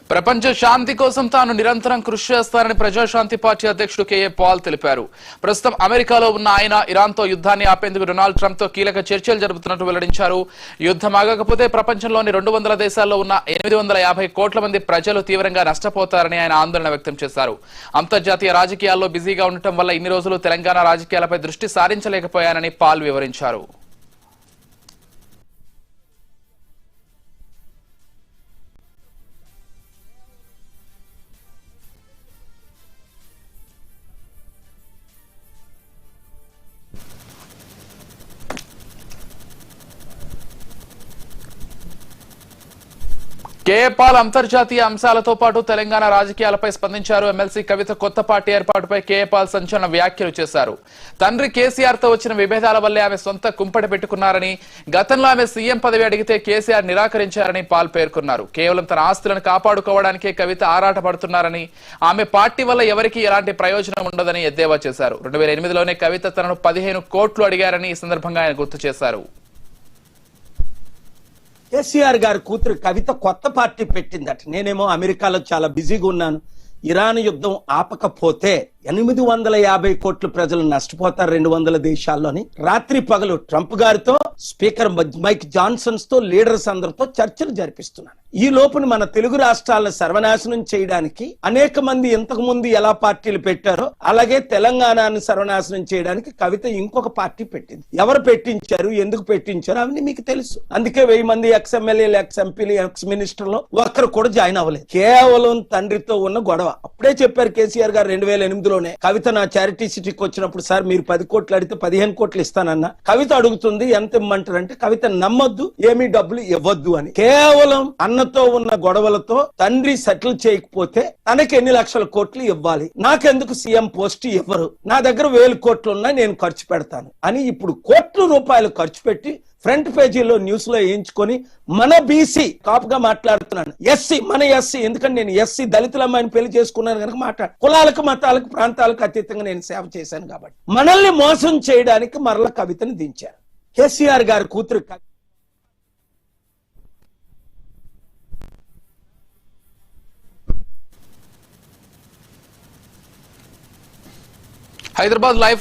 ప్రపంచ శాంతి కోసం తాను నిరంతరం కృషి చేస్తారని ప్రజాశాంతి పార్టీ అధ్యక్షుడు కేఏ పాల్ తెలిపారు. ప్రస్తుతం అమెరికాలో ఉన్న ఆయన ఇరాన్తో యుద్ధాన్ని ఆపేందుకు డొనాల్డ్ ట్రంప్తో కీలక చర్చలు జరుపుతున్నట్టు వెల్లడించారు. యుద్ధం ఆగకపోతే ప్రపంచంలోని 200 దేశాల్లో ఉన్న 850 కోట్ల మంది ప్రజలు తీవ్రంగా నష్టపోతారని ఆయన ఆందోళన వ్యక్తం చేశారు. అంతర్జాతీయ రాజకీయాల్లో బిజీగా ఉండటం వల్ల ఇన్ని రోజులు తెలంగాణ రాజకీయాలపై దృష్టి సారించలేకపోయానని పాల్ వివరించారు. కేఏ పాల్ అంతర్జాతీయ అంశాలతో పాటు తెలంగాణ రాజకీయాలపై స్పందించారు. ఎమ్మెల్సీ కవిత కొత్త పార్టీ ఏర్పాటుపై కేఏ పాల్ సంచలన వ్యాఖ్యలు చేశారు. తండ్రి కేసీఆర్ తో వచ్చిన విభేదాల వల్లే ఆమె సొంత కుంపటి పెట్టుకున్నారని, గతంలో ఆమె సీఎం పదవి అడిగితే కేసీఆర్ నిరాకరించారని పాల్ పేర్కొన్నారు. కేవలం తన ఆస్తులను కాపాడుకోవడానికే కవిత ఆరాటపడుతున్నారని, ఆమె పార్టీ వల్ల ఎవరికీ ఎలాంటి ప్రయోజనం ఉండదని ఎద్దేవా చేశారు. 2008లోనే కవిత తనను 15 కోట్లు అడిగారని ఈ సందర్భంగా ఆయన గుర్తు చేశారు. కేసీఆర్ గారి కూతురు కవిత కొత్త పార్టీ పెట్టిందట. నేనేమో అమెరికాలో చాలా బిజీగా ఉన్నాను, ఇరాన్ యుద్ధం ఆపకపోతే 850 కోట్ల ప్రజలు నష్టపోతారు 200 దేశాల్లోని. రాత్రి పగలు ట్రంప్ గారితో, స్పీకర్ మైక్ జాన్సన్స్ తో, లీడర్స్ అందరితో చర్చలు జరిపిస్తున్నాను. ఈ లోపున మన తెలుగు రాష్ట్రాలను సర్వనాశనం చేయడానికి అనేక మంది ఇంతకు ముందు ఎలా పార్టీలు పెట్టారో అలాగే తెలంగాణను సర్వనాశనం చేయడానికి కవిత ఇంకొక పార్టీ పెట్టింది. ఎవరు పెట్టించారు, ఎందుకు పెట్టించారు అవన్నీ మీకు తెలుసు. అందుకే 1000 మంది ఎక్స్ ఎమ్మెల్యేలు, ఎక్స్ ఎంపీలు, ఎక్స్ మినిస్టర్లు ఒక్కరు కూడా జాయిన్ అవ్వలేదు. కేవలం తండ్రితో ఉన్న గొడవ. అప్పుడే చెప్పారు కేసీఆర్ గారు 2008లోనే. కవిత నా చారిటీ సిటీకి వచ్చినప్పుడు, సార్ మీరు 10 కోట్లు అడిగితే 15 కోట్లు ఇస్తానన్నా. కవిత అడుగుతుంది ఎంత ఇమ్మంటారంటే, కవిత నమ్మొద్దు, ఏమీ డబ్బులు ఇవ్వద్దు అని. కేవలం అన్నతో ఉన్న గొడవలతో తండ్రి సెటిల్ చేయకపోతే తనకి ఎన్ని లక్షల కోట్లు ఇవ్వాలి, నాకెందుకు సీఎం పోస్ట్ ఇవ్వరు, నా దగ్గర 1000 కోట్లు ఉన్నాయి నేను ఖర్చు పెడతాను అని ఇప్పుడు కోట్ల రూపాయలు ఖర్చు పెట్టి ఫ్రంట్ పేజీలో న్యూస్ లో వేయించుకొని మన బీసీ కాపుగా మాట్లాడుతున్నాను. ఎస్సీ, మన ఎస్సీ, ఎందుకంటే నేను ఎస్సీ దళితుల అమ్మాయిని పెళ్లి చేసుకున్నాను కనుక మాట్లాడు. కులాలకు, మతాలకు, ప్రాంతాలకు అతీతంగా నేను సేవ చేశాను కాబట్టి మనల్ని మోసం చేయడానికి మరల కవితను దించారు. కేసీఆర్ గారి కూతురు హైదరాబాద్ లైఫ్